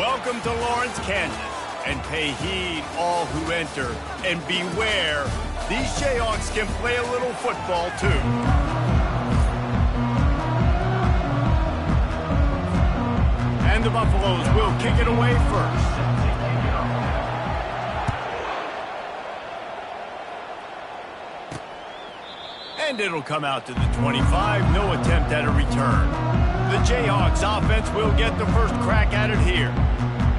Welcome to Lawrence, Kansas, and pay heed all who enter, and beware, these Jayhawks can play a little football too. And the Buffaloes will kick it away first. And it'll come out to the 25, no attempt at a return. The Jayhawks offense will get the first crack at it here.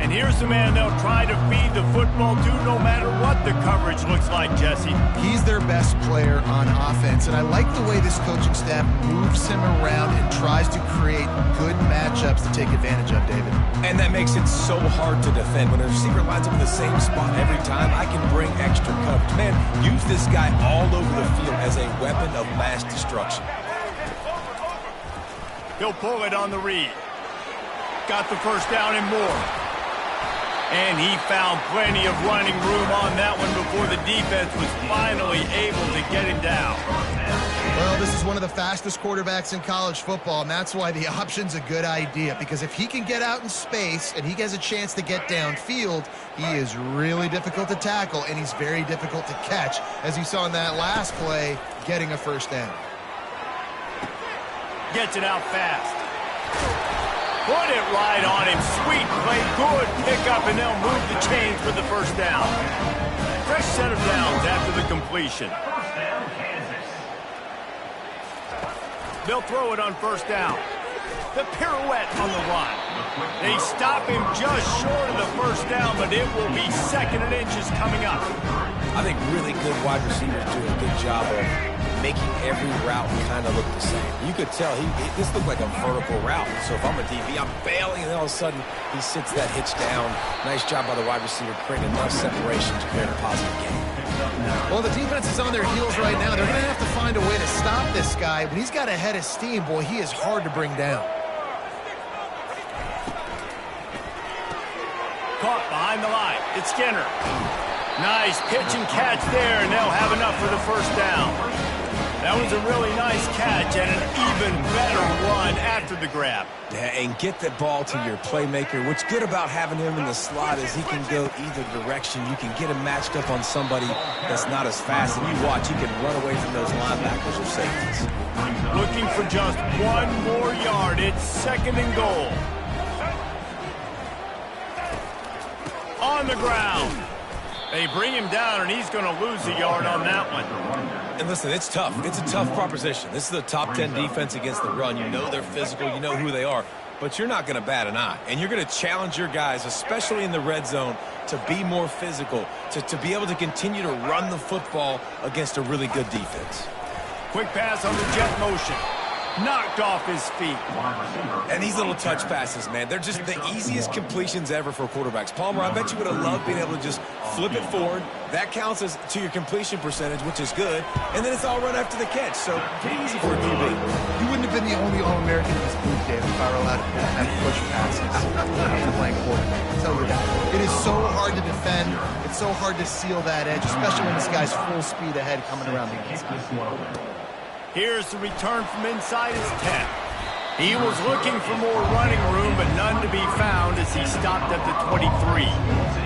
And here's the man they'll try to feed the football to no matter what the coverage looks like, Jesse. He's their best player on offense, and I like the way this coaching staff moves him around and tries to create good matchups to take advantage of, David. And that makes it so hard to defend. When a receiver lines up in the same spot every time, I can bring extra coverage. Man, use this guy all over the field as a weapon of mass destruction. He'll pull it on the read. Got the first down and more. And he found plenty of running room on that one before the defense was finally able to get him down. Well, this is one of the fastest quarterbacks in college football, and that's why the option's a good idea. Because if he can get out in space and he has a chance to get downfield, he is really difficult to tackle, and he's very difficult to catch, as you saw in that last play, getting a first down. Gets it out fast. Put it right on him. Sweet play. Good pickup, and they'll move the chains for the first down. Fresh set of downs after the completion. They'll throw it on first down. The pirouette on the run. They stop him just short of the first down, but it will be second and inches coming up. I think really good wide receivers do a good job of making every route kind of look the same. You could tell this looked like a vertical route. So if I'm a DB, I'm bailing, and then all of a sudden he sits that hitch down. Nice job by the wide receiver creating enough separation to create a positive game. Well, the defense is on their heels right now. They're going to have to find a way to stop this guy. When he's got a head of steam, boy, he is hard to bring down. Caught behind the line. It's Skinner. Nice pitch and catch there, and they'll have enough for the first down. That was a really nice catch and an even better run after the grab. Yeah, and get the ball to your playmaker. What's good about having him in the slot is he can go either direction. You can get him matched up on somebody that's not as fast, and you watch, he can run away from those linebackers or safeties. Looking for just one more yard. It's second and goal. On the ground. They bring him down, and he's going to lose a yard on that one. And listen, it's tough. It's a tough proposition. This is a top 10 defense against the run. You know they're physical. You know who they are. But you're not going to bat an eye. And you're going to challenge your guys, especially in the red zone, to be more physical, to be able to continue to run the football against a really good defense. Quick pass on the jet motion. Knocked off his feet. And these little touch passes, man, they're just the easiest completions ever for quarterbacks. Palmer, I bet you would have loved being able to just flip it forward. That counts as to your completion percentage, which is good. And then it's all run after the catch. So pretty easy for a QB. You wouldn't have been the only All-American in this group, Dave, if I were allowed to have push passes after playing quarterback. I tell you that. It is so hard to defend. It's so hard to seal that edge, especially when this guy's full speed ahead coming around the inside. Here's the return from inside his 10. He was looking for more running room, but none to be found as he stopped at the 23.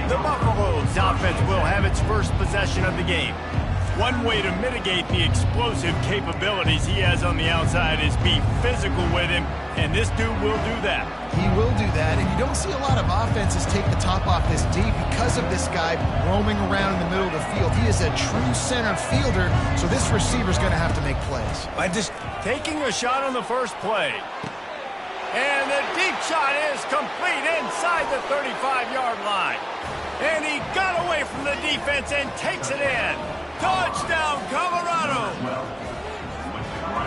The Buffaloes offense will have its first possession of the game. One way to mitigate the explosive capabilities he has on the outside is be physical with him, and this dude will do that. He will do that, and you don't see a lot of offenses take the top off this deep because of this guy roaming around in the middle of the field. He is a true center fielder, so this receiver's going to have to make plays. Taking a shot on the first play. And the deep shot is complete inside the 35-yard line. And he got away from the defense and takes it in. Touchdown, Colorado!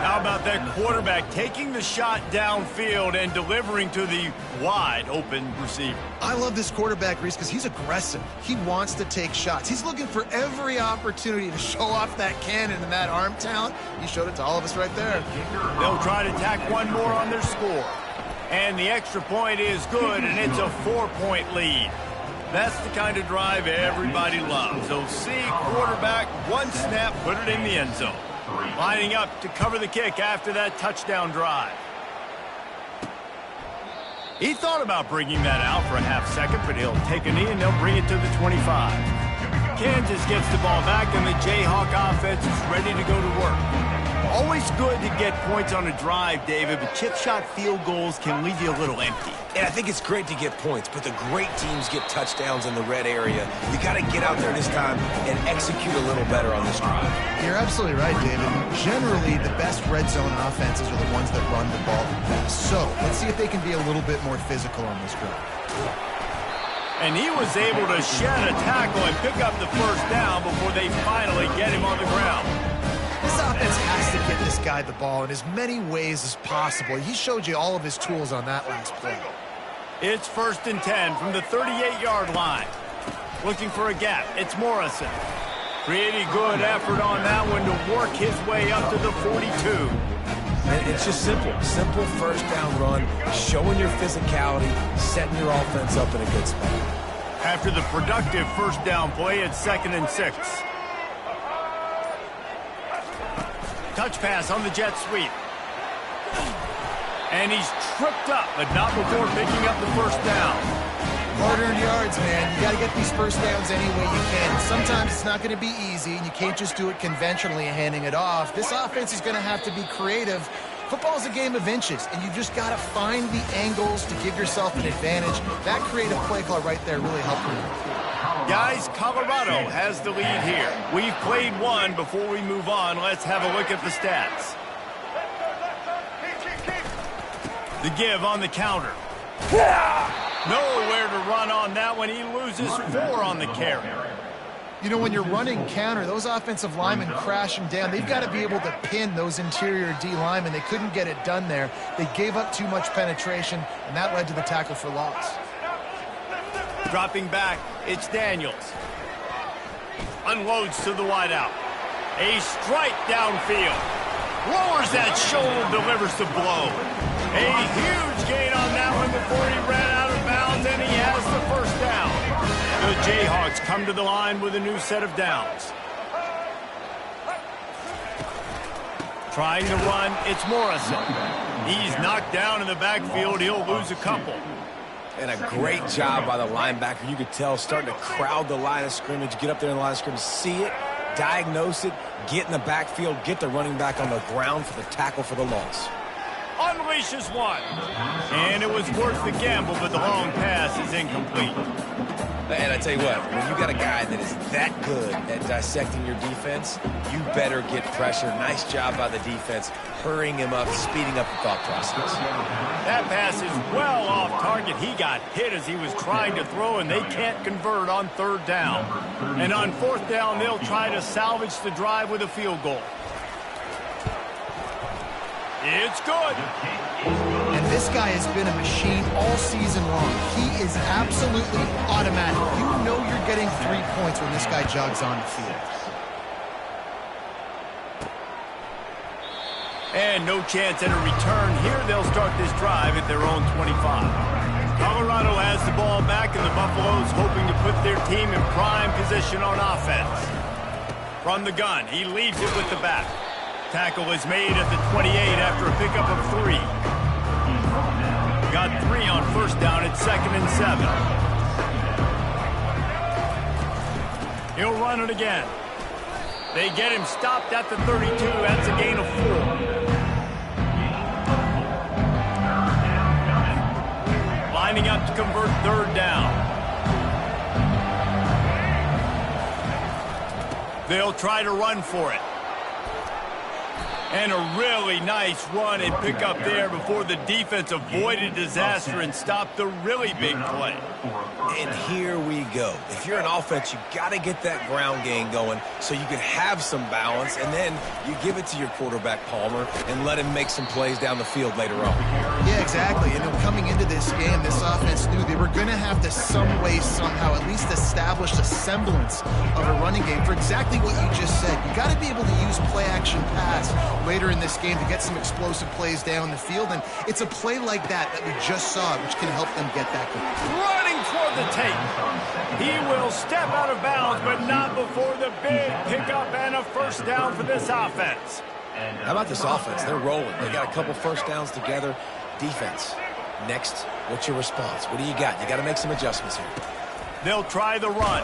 How about that quarterback taking the shot downfield and delivering to the wide-open receiver? I love this quarterback, Reese, because he's aggressive. He wants to take shots. He's looking for every opportunity to show off that cannon and that arm talent. He showed it to all of us right there. They'll try to tack one more on their score. And the extra point is good, and it's a 4-point lead. That's the kind of drive everybody loves. So see quarterback, one snap, put it in the end zone. Lining up to cover the kick after that touchdown drive. He thought about bringing that out for a half second, but he'll take a knee and they'll bring it to the 25. Kansas gets the ball back, and the Jayhawk offense is ready to go to work. Always good to get points on a drive, David, but chip shot field goals can leave you a little empty. And I think it's great to get points, but the great teams get touchdowns in the red area. You got to get out there this time and execute a little better on this drive. You're absolutely right, David. Generally, the best red zone offenses are the ones that run the ball the best. So let's see if they can be a little bit more physical on this drive. And he was able to shed a tackle and pick up the first down before they finally get him on the ground. This offense has to get this guy the ball in as many ways as possible. He showed you all of his tools on that last play. It's 1st and 10 from the 38-yard line. Looking for a gap. It's Morrison. Pretty good effort on that one to work his way up to the 42. And it's just simple. Simple first down run, showing your physicality, setting your offense up in a good spot. After the productive first down play, it's 2nd and 6. Touch pass on the jet sweep. And he's tripped up, but not before picking up the first down. Hard-earned yards, man. You got to get these first downs any way you can. Sometimes it's not going to be easy, and you can't just do it conventionally and handing it off. This offense is going to have to be creative. Football's a game of inches, and you just got to find the angles to give yourself an advantage. That creative play call right there really helped you. Guys, Colorado has the lead here. We've played one. Before we move on, let's have a look at the stats. The give on the counter. Nowhere to run on that one. He loses 4 on the carry. You know, when you're running counter, those offensive linemen crashing down, they've got to be able to pin those interior D linemen. They couldn't get it done there. They gave up too much penetration, and that led to the tackle for loss. Dropping back, it's Daniels. Unloads to the wideout. A strike downfield. Lowers that shoulder, delivers the blow. A huge gain on that one before he ran out of bounds, and he has the first down. The Jayhawks come to the line with a new set of downs. Trying to run, it's Morrison. He's knocked down in the backfield. He'll lose a couple. And a great job by the linebacker. You could tell, starting to crowd the line of scrimmage, get up there in the line of scrimmage, see it, diagnose it, get in the backfield, get the running back on the ground for the tackle for the loss. Unleashes one. And it was worth the gamble, but the long pass is incomplete. And I tell you what, when you got a guy that is that good at dissecting your defense, you better get pressure. Nice job by the defense, hurrying him up, speeding up the thought process. That pass is well off target. He got hit as he was trying to throw, and they can't convert on 3rd down. And on 4th down, they'll try to salvage the drive with a field goal. It's good. And this guy has been a machine all season long. He is absolutely automatic. You know you're getting 3 points when this guy jogs on the field. And no chance at a return here. They'll start this drive at their own 25. Colorado has the ball back, and the Buffaloes hoping to put their team in prime position on offense. From the gun, he leaves it with the back. Tackle is made at the 28 after a pickup of 3. Got 3 on 1st down at 2nd and 7. He'll run it again. They get him stopped at the 32. That's a gain of 4. Lining up to convert 3rd down. They'll try to run for it. And a really nice run and pick up there before the defense avoided disaster and stopped the really big play. And here we go. If you're an offense, you got to get that ground game going so you can have some balance, and then you give it to your quarterback, Palmer, and let him make some plays down the field later on. Yeah, exactly. And coming into this game, this offense knew they were going to have to some way, somehow, at least establish a semblance of a running game for exactly what you just said. You got to be able to use play-action pass later in this game to get some explosive plays down the field, and it's a play like that we just saw, which can help them get that goal. Running toward the tape. He will step out of bounds, but not before the big pickup and a first down for this offense. How about this offense? They're rolling. They got a couple first downs together. Defense, Next, what's your response? What do you got? You got to make some adjustments here. They'll try the run.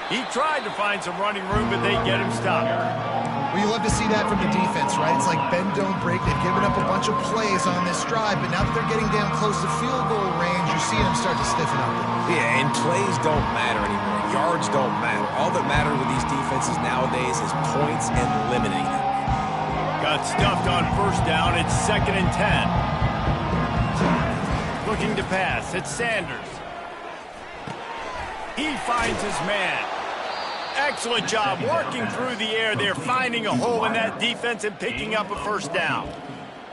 He tried to find some running room, but they get him stopped. Well, you love to see that from the defense, right? It's like bend, don't break. They've given up a bunch of plays on this drive, but now that they're getting down close to field goal range, you're seeing them start to stiffen up. Yeah, and plays don't matter anymore. Yards don't matter. All that matters with these defenses nowadays is points and limiting them. Got stuffed on first down. It's 2nd and 10. Looking to pass. It's Sanders. He finds his man. Excellent job working through the air there, finding a hole in that defense and picking up a first down.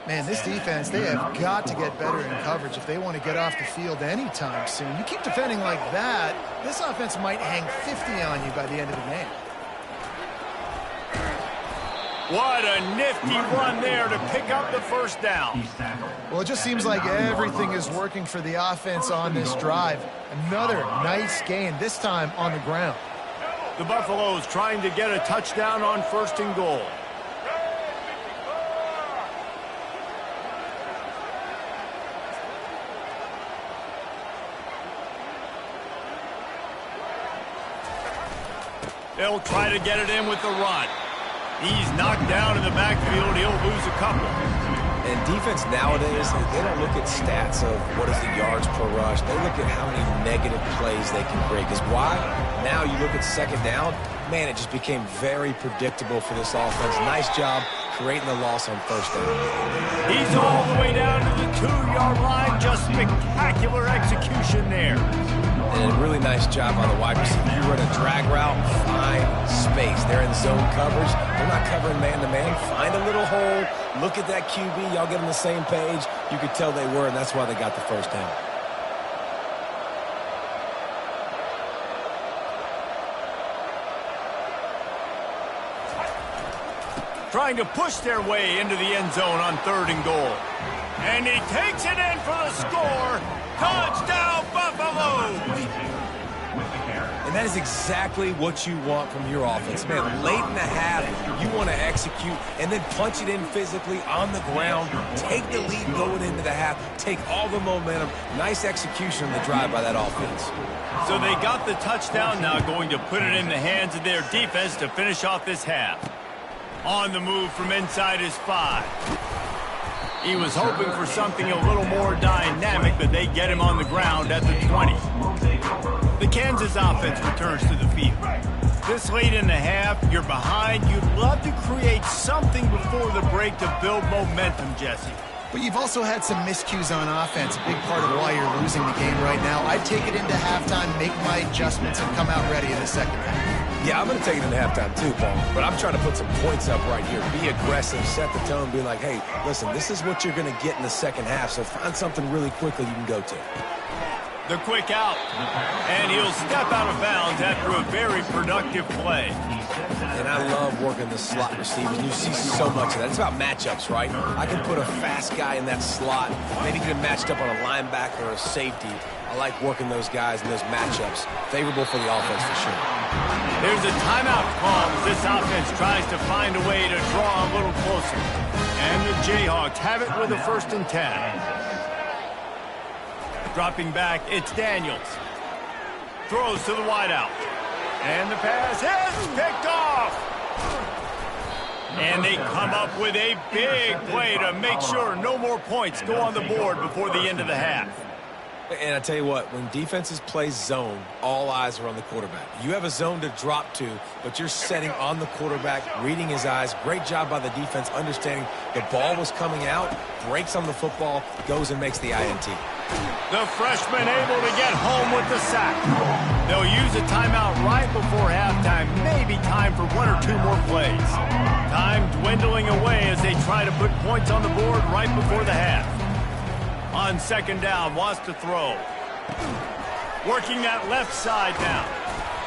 Man, this defense, they have got to get better in coverage if they want to get off the field anytime soon. You keep defending like that, this offense might hang 50 on you by the end of the game. What a nifty run there to pick up the first down. Well, it just seems like everything is working for the offense on this drive. Another nice gain, this time on the ground. The Buffaloes trying to get a touchdown on 1st and goal. They'll try to get it in with the run. He's knocked down in the backfield. He'll lose a couple. And defense nowadays, they don't look at stats of what is the yards per rush. They look at how many negative plays they can break. Because why? Now you look at 2nd down, man, it just became very predictable for this offense. Nice job creating the loss on 1st down. He's all the way down to the 2-yard line. Just spectacular execution there. And a really nice job on the wide receiver. You run a drag route, find space. They're in zone coverage. They're not covering man-to-man. Find a little hole. Look at that QB. Y'all get on the same page. You could tell they were, and that's why they got the first down. Trying to push their way into the end zone on 3rd and goal. And he takes it in for the score. Touchdown, Buffaloes! And that is exactly what you want from your offense. Man, late in the half, you want to execute and then punch it in physically on the ground. Take the lead going into the half. Take all the momentum. Nice execution on the drive by that offense. So they got the touchdown, now going to put it in the hands of their defense to finish off this half. On the move from inside his 5. He was hoping for something a little more dynamic, but they get him on the ground at the 20. The Kansas offense returns to the field. This late in the half, you're behind. You'd love to create something before the break to build momentum, Jesse. But you've also had some miscues on offense, a big part of why you're losing the game right now. I'd take it into halftime, make my adjustments, and come out ready in the 2nd half. Yeah, I'm going to take it into halftime too, Paul. But I'm trying to put some points up right here. Be aggressive, set the tone, be like, hey, listen, this is what you're going to get in the 2nd half, so find something really quickly you can go to. The quick out, and he'll step out of bounds after a very productive play. And I love working the slot receivers. You see so much of that. It's about matchups, right? I can put a fast guy in that slot, maybe get him matched up on a linebacker or a safety. I like working those guys in those matchups. Favorable for the offense for sure. There's a timeout call as this offense tries to find a way to draw a little closer. And the Jayhawks have it with a 1st and 10. Dropping back, it's Daniels. Throws to the wideout. And the pass is picked off. And they come up with a big play to make sure no more points go on the board before the end of the half. And I tell you what, when defenses play zone, all eyes are on the quarterback. You have a zone to drop to, but you're setting on the quarterback, reading his eyes. Great job by the defense, understanding the ball was coming out, breaks on the football, goes and makes the INT. The freshman able to get home with the sack. They'll use a timeout right before halftime, maybe time for 1 or 2 more plays. Time dwindling away as they try to put points on the board right before the half. On 2nd down, wants to throw. Working that left side now.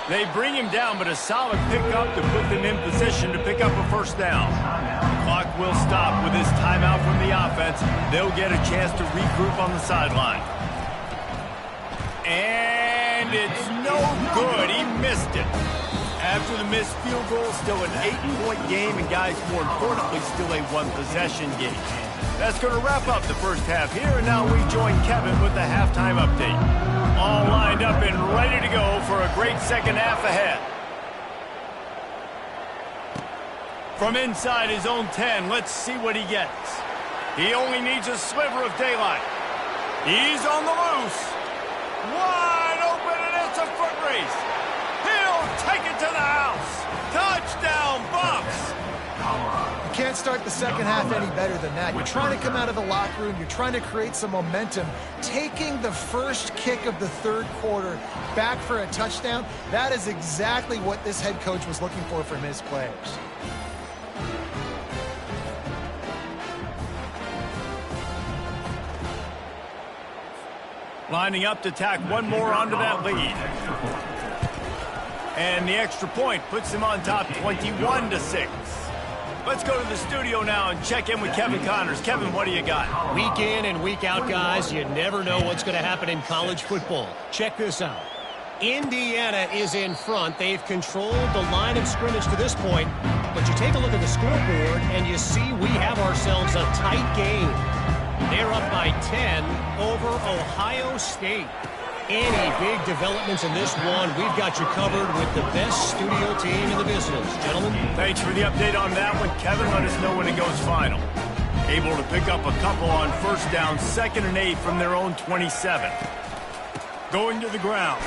They bring him down, but a solid pickup to put them in position to pick up a 1st down. The clock will stop with this timeout from the offense. They'll get a chance to regroup on the sideline. And it's no good. He missed it. After the missed field goal, still an 8-point game, and guys, more importantly, still a 1-possession game. That's going to wrap up the first half here, and now we join Kevin with the halftime update. All lined up and ready to go for a great second half ahead. From inside his own 10, let's see what he gets. He only needs a sliver of daylight. He's on the loose. Wide open, and it's a foot race. He'll take it to the house. Touchdown, Bucs. You can't start the second half any better than that. You're trying to come out of the locker room. You're trying to create some momentum. Taking the first kick of the third quarter back for a touchdown, that is exactly what this head coach was looking for from his players. Lining up to tack one more onto that lead. And the extra point puts him on top 21-6. Let's go to the studio now and check in with Kevin Connors. Kevin, what do you got? Week in and week out, guys, you never know what's going to happen in college football. Check this out. Indiana is in front. They've controlled the line of scrimmage to this point. But you take a look at the scoreboard, and you see we have ourselves a tight game. They're up by 10 over Ohio State. Any big developments in this one, we've got you covered with the best studio team in the business. Gentlemen. Thanks for the update on that one. Kevin, let us know when it goes final. Able to pick up a couple on first down, 2nd and 8 from their own 27. Going to the ground.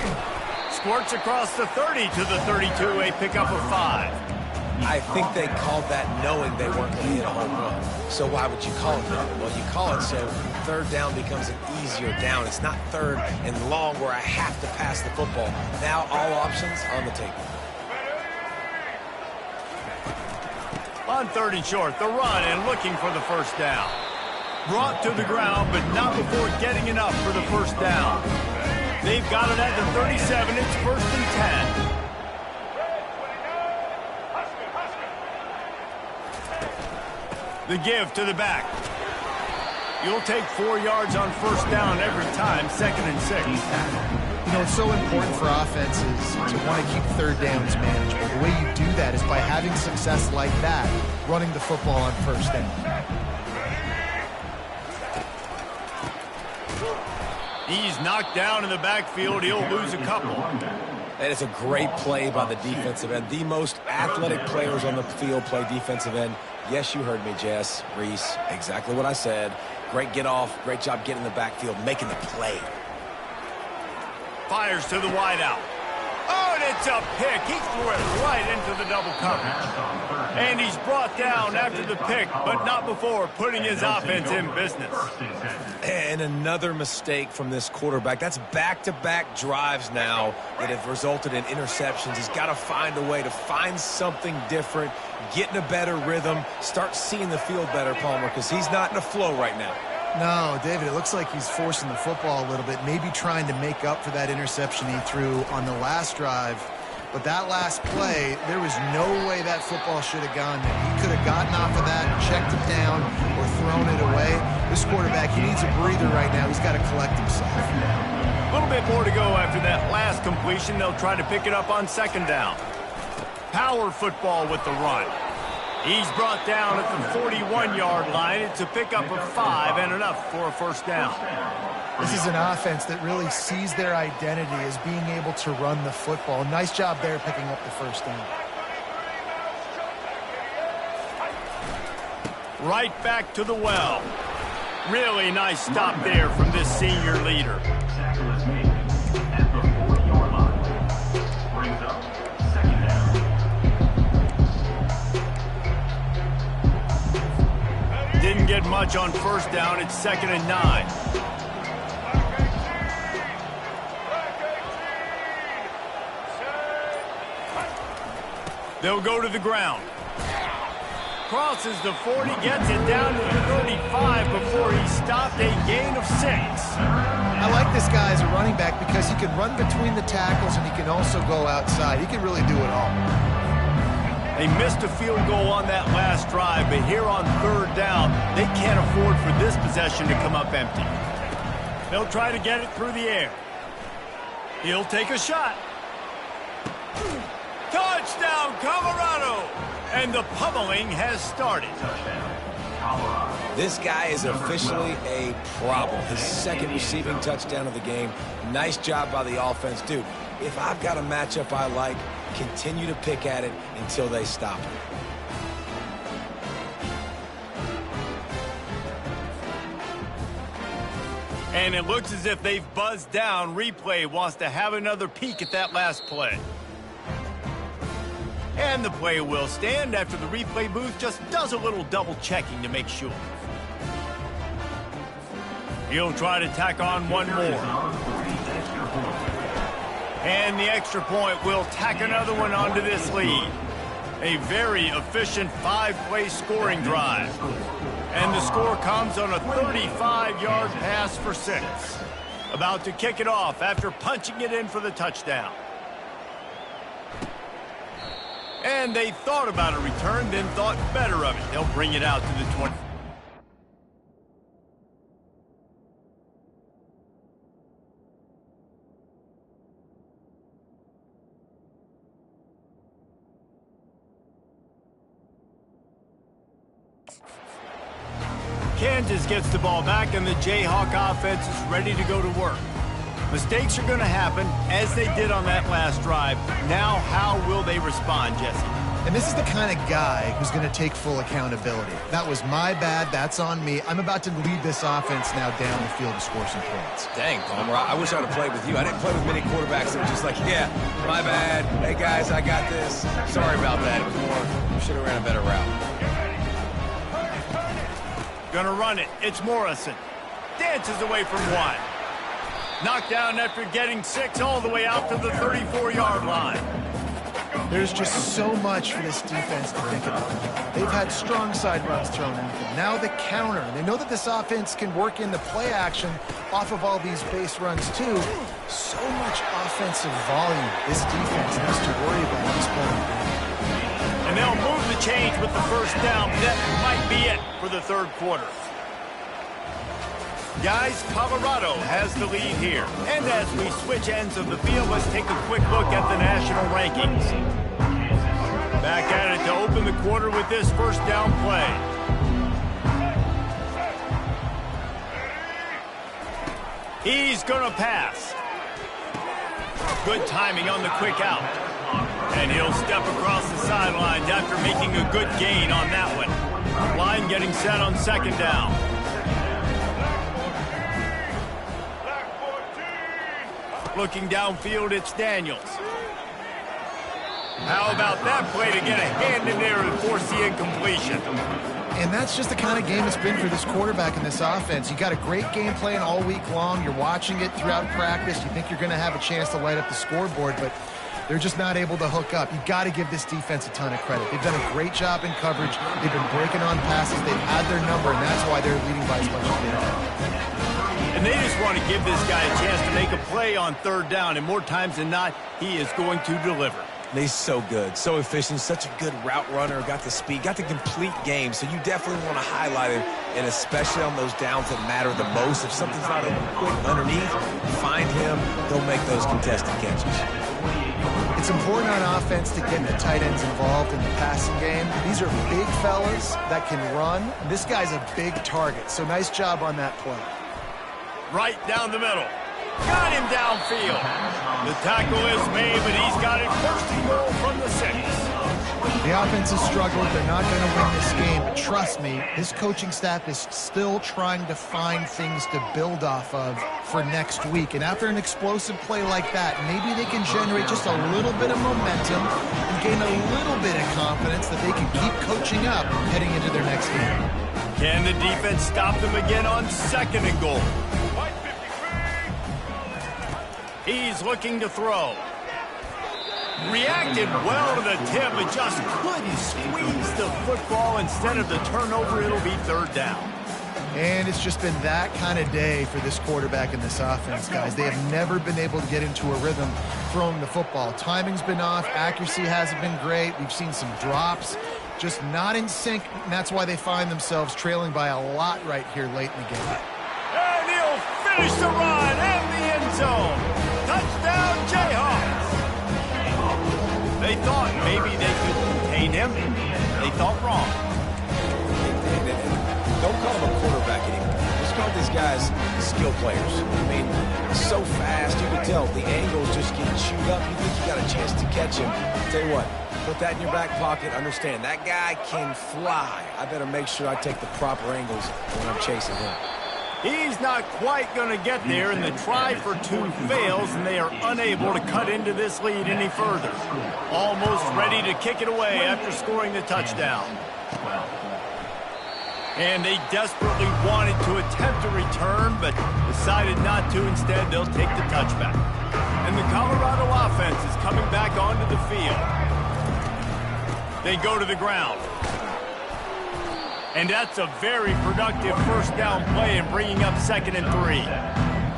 Squirts across the 30 to the 32, a pickup of 5. I think they called that knowing they weren't going to hit a home run. So why would you call it that? Well, you call it so third down becomes an easier down. It's not third and long where I have to pass the football. Now all options on the table. On 3rd and short, the run and looking for the first down. Brought to the ground, but not before getting enough for the first down. They've got it at the 37. It's 1st and 10. The give to the back. You'll take 4 yards on first down every time, 2nd and 6. You know, it's so important for offenses to want to keep third downs manageable. The way you do that is by having success like that, running the football on first down. He's knocked down in the backfield. He'll lose a couple. That is a great play by the defensive end. The most athletic players on the field play defensive end. Yes, you heard me, Jess, Reese. Exactly what I said. Great get off. Great job getting in the backfield, making the play. Fires to the wideout. Oh, and it's a pick. He threw it right into the double coverage. And he's brought down after the pick, but not before putting his offense in business. And another mistake from this quarterback. That's back-to-back drives now that have resulted in interceptions. He's got to find a way to find something different, get in a better rhythm, start seeing the field better, Palmer, because he's not in a flow right now. No, David, it looks like he's forcing the football a little bit, maybe trying to make up for that interception he threw on the last drive. But that last play, there was no way that football should have gone there. He could have gotten off of that, checked it down, or thrown it away. This quarterback, he needs a breather right now. He's got to collect himself. A little bit more to go after that last completion. They'll try to pick it up on 2nd down. Power football with the run. He's brought down at the 41-yard line. It's a pickup of 5 and enough for a first down. This is an offense that really sees their identity as being able to run the football. Nice job there picking up the first down. Right back to the well. Really nice stop there from this senior leader. Didn't get much on first down. It's 2nd and 9. They'll go to the ground. Crosses the 40, gets it down to the 35 before he stopped, a gain of 6. I like this guy as a running back because he can run between the tackles and he can also go outside. He can really do it all. They missed a field goal on that last drive, but here on 3rd down, they can't afford for this possession to come up empty. They'll try to get it through the air. He'll take a shot. Touchdown, Colorado! And the pummeling has started. Touchdown, Colorado. This guy is officially a problem. His second receiving touchdown of the game. Nice job by the offense. Dude, if I've got a matchup I like, continue to pick at it until they stop it. And it looks as if they've buzzed down. Replay wants to have another peek at that last play. And the play will stand after the replay booth just does a little double checking to make sure. He'll try to tack on one more. And the extra point will tack another one onto this lead. A very efficient 5-play scoring drive. And the score comes on a 35-yard pass for 6. About to kick it off after punching it in for the touchdown. And they thought about a return, then thought better of it. They'll bring it out to the 20. Kansas gets the ball back, and the Jayhawk offense is ready to go to work. Mistakes are going to happen, as they did on that last drive. Now, how will they respond, Jesse? And this is the kind of guy who's going to take full accountability. That was my bad. That's on me. I'm about to lead this offense now down the field to score some points. Dang, Palmer, I wish I would have played with you. I didn't play with many quarterbacks that were just like, yeah, my bad. Hey, guys, I got this. Sorry about that. It was more, should have ran a better route. Gonna run it. It's Morrison. Dances away from one. Knocked down after getting 6 all the way out to the 34-yard line. There's just so much for this defense to think about. They've had strong side runs thrown at them. Now the counter. They know that this offense can work in the play action off of all these base runs too. So much offensive volume this defense has to worry about at this point. And they'll move the change with the first down. That might be it for the third quarter. Guys, Colorado has the lead here. And as we switch ends of the field, let's take a quick look at the national rankings. Back at it to open the quarter with this first down play. He's going to pass. Good timing on the quick out. And he'll step across the sidelines after making a good gain on that one. Line getting set on second down. Looking downfield, it's Daniels. How about that play to get a hand in there and force the incompletion? And that's just the kind of game it's been for this quarterback in this offense. You got a great game plan all week long. You're watching it throughout practice. You think you're going to have a chance to light up the scoreboard, but they're just not able to hook up. You got to give this defense a ton of credit. They've done a great job in coverage. They've been breaking on passes. They've had their number, and that's why they're leading by as much as they are. And they just want to give this guy a chance to make a play on third down, and more times than not, he is going to deliver. And he's so good, so efficient, such a good route runner, got the speed, got the complete game, so you definitely want to highlight him, and especially on those downs that matter the most. If something's not quick underneath, find him, he'll make those contested catches. It's important on offense to get the tight ends involved in the passing game. These are big fellas that can run. This guy's a big target, so nice job on that play. Right down the middle. Got him downfield. The tackle is made, but he's got it first and goal from the 6. The offense has struggled. They're not going to win this game, but trust me, this coaching staff is still trying to find things to build off of for next week. And after an explosive play like that, maybe they can generate just a little bit of momentum and gain a little bit of confidence that they can keep coaching up heading into their next game. Can the defense stop them again on second and goal? He's looking to throw. Reacted well to the tip, but just couldn't squeeze the football. Instead of the turnover, it'll be third down. And it's just been that kind of day for this quarterback in this offense, guys. They have never been able to get into a rhythm throwing the football. Timing's been off. Accuracy hasn't been great. We've seen some drops. Just not in sync, and that's why they find themselves trailing by a lot right here late in the game. And he'll finish the run in the end zone. Touchdown, Jayhawks. They thought maybe they could contain him. They thought wrong. Don't call them a quarterback anymore. Just call these guys skill players. I mean, so fast, you can tell the angles just get chewed up. You think you got a chance to catch him. Tell you what, put that in your back pocket. Understand, that guy can fly. I better make sure I take the proper angles when I'm chasing him. He's not quite going to get there, and the try for two fails, and they are unable to cut into this lead any further. Almost ready to kick it away after scoring the touchdown. And they desperately wanted to attempt a return, but decided not to. Instead, they'll take the touchback. And the Colorado offense is coming back onto the field. They go to the ground. And that's a very productive first down play in bringing up 2nd and 3.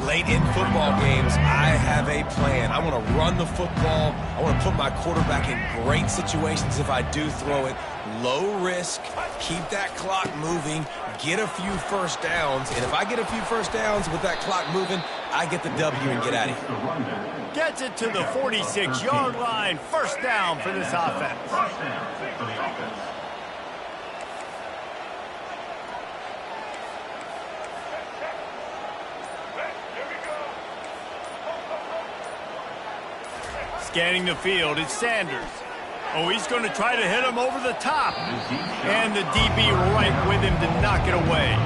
Late in football games, I have a plan. I want to run the football. I want to put my quarterback in great situations if I do throw it. Low risk, keep that clock moving, get a few first downs. And if I get a few first downs with that clock moving, I get the W and get out of here. Gets it to the 46-yard line. First down for this offense. Scanning the field, it's Sanders. Oh, he's going to try to hit him over the top. And the DB right with him to knock it away.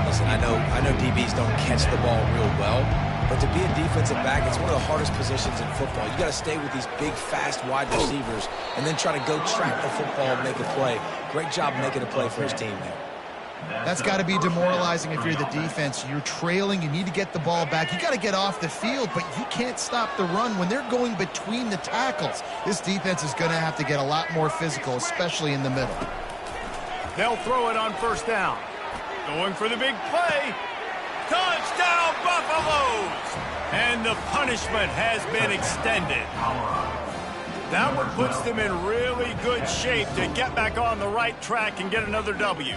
Listen, I know DBs don't catch the ball real well, but to be a defensive back, it's one of the hardest positions in football. You got to stay with these big, fast wide receivers and then try to go track the football and make a play. Great job making a play for his team there. That's got to be demoralizing if you're the defense. You're trailing. You need to get the ball back. You got to get off the field, but you can't stop the run when they're going between the tackles. This defense is going to have to get a lot more physical, especially in the middle. They'll throw it on first down. Going for the big play. Touchdown, Buffaloes! And the punishment has been extended. That one puts them in really good shape to get back on the right track and get another W.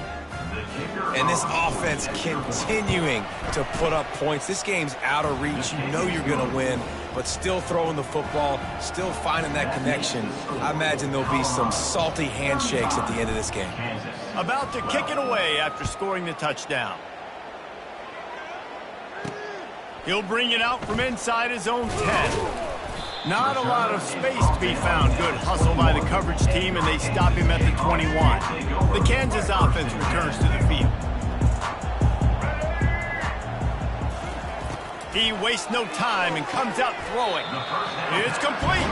And this offense continuing to put up points. This game's out of reach. You know you're going to win, but still throwing the football, still finding that connection. I imagine there'll be some salty handshakes at the end of this game. About to kick it away after scoring the touchdown. He'll bring it out from inside his own 10. Not a lot of space to be found. Good hustle by the coverage team, and they stop him at the 21. The Kansas offense returns to the field. He wastes no time and comes out throwing. It's complete.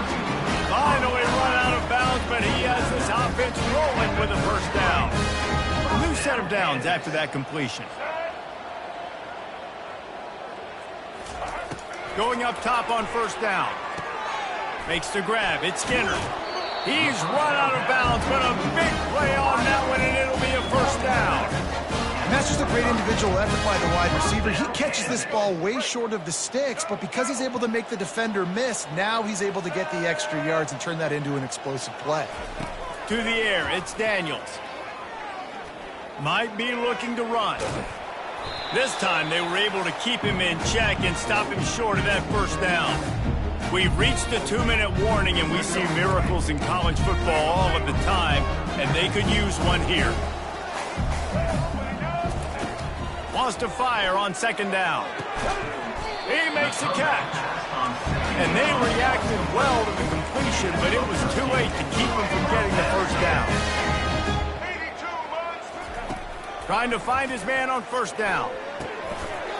Finally run out of bounds, but he has this offense rolling with a first down. New set of downs after that completion. Going up top on first down. Makes the grab. It's Skinner. He's run out of bounds, but a big play on that one, and it'll be a first down. And that's just a great individual effort by the wide receiver. He catches this ball way short of the sticks, but because he's able to make the defender miss, now he's able to get the extra yards and turn that into an explosive play. To the air, it's Daniels. Might be looking to run. This time they were able to keep him in check and stop him short of that first down. We've reached the 2-minute warning, and we see miracles in college football all of the time, and they could use one here. Wants to fire on second down. He makes a catch. And they reacted well to the completion, but it was too late to keep him from getting the first down. Trying to find his man on first down.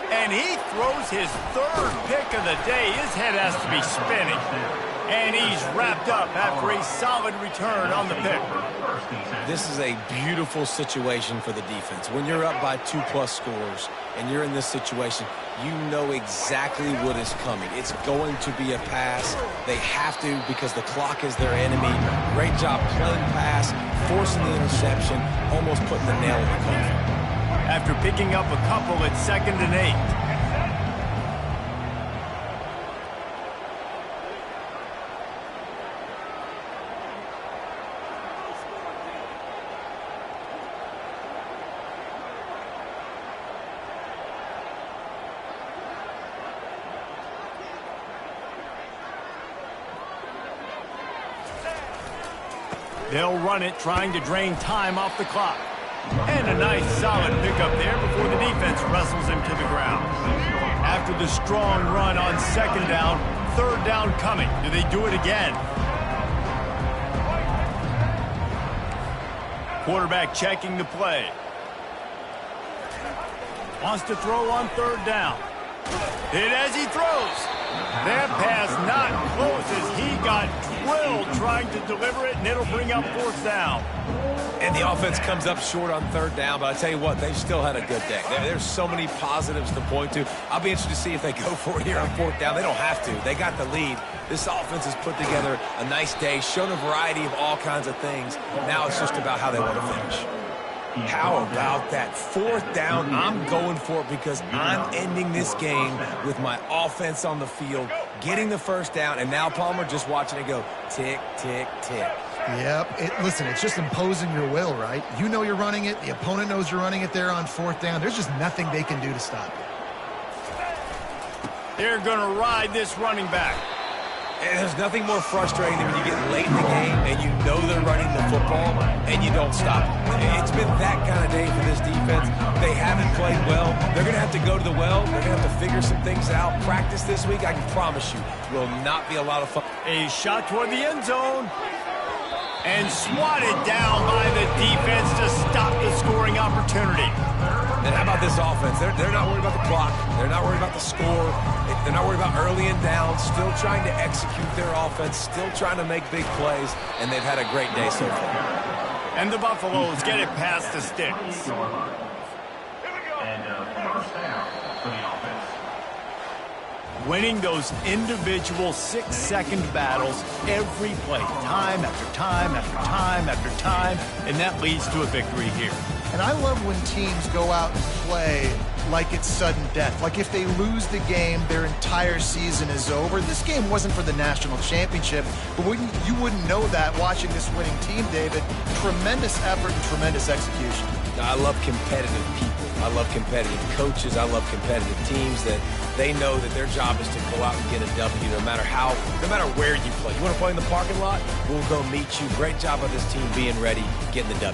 And he throws his third pick of the day. His head has to be spinning. And he's wrapped up after a solid return on the pick. This is a beautiful situation for the defense. When you're up by 2+ scores and you're in this situation, you know exactly what is coming. It's going to be a pass. They have to because the clock is their enemy. Great job playing pass, forcing the interception, almost putting the nail in the coffin. After picking up a couple at 2nd and 8. They'll run it, trying to drain time off the clock. And a nice solid pickup there before the defense wrestles him to the ground. After the strong run on second down, third down coming. Do they do it again? Quarterback checking the play. Wants to throw on third down. Hit as he throws. That pass not close as he got drilled trying to deliver it, and it'll bring up fourth down. And the offense comes up short on third down, but I tell you what, they've still had a good day. There's so many positives to point to. I'll be interested to see if they go for it here on fourth down. They don't have to. They got the lead. This offense has put together a nice day, shown a variety of all kinds of things. Now it's just about how they want to finish. How about that fourth down? I'm going for it because I'm ending this game with my offense on the field, getting the first down, and now Palmer just watching it go tick, tick, tick. Yep. Listen, it's just imposing your will, right? You know you're running it. The opponent knows you're running it there on fourth down. There's just nothing they can do to stop it. They're going to ride this running back. And there's nothing more frustrating than when you get late in the game and you know they're running the football and you don't stop it. It's been that kind of day for this defense. They haven't played well. They're going to have to go to the well. They're going to have to figure some things out. Practice this week, I can promise you, will not be a lot of fun. A shot toward the end zone. And swatted down by the defense to stop the scoring opportunity. And how about this offense? They're not worried about the clock. They're not worried about the score. They're not worried about early and down. Still trying to execute their offense. Still trying to make big plays. And they've had a great day so far. And the Buffaloes get it past the sticks. First down for the offense. Winning those individual 6-second battles every play, time after time after time after time, and that leads to a victory here. And I love when teams go out and play like it's sudden death. Like if they lose the game, their entire season is over. This game wasn't for the national championship, but you wouldn't know that watching this winning team, David. Tremendous effort and tremendous execution. I love competitive people. I love competitive coaches. I love competitive teams that they know that their job is to go out and get a W no matter where you play. You want to play in the parking lot? We'll go meet you. Great job by this team being ready, getting the W.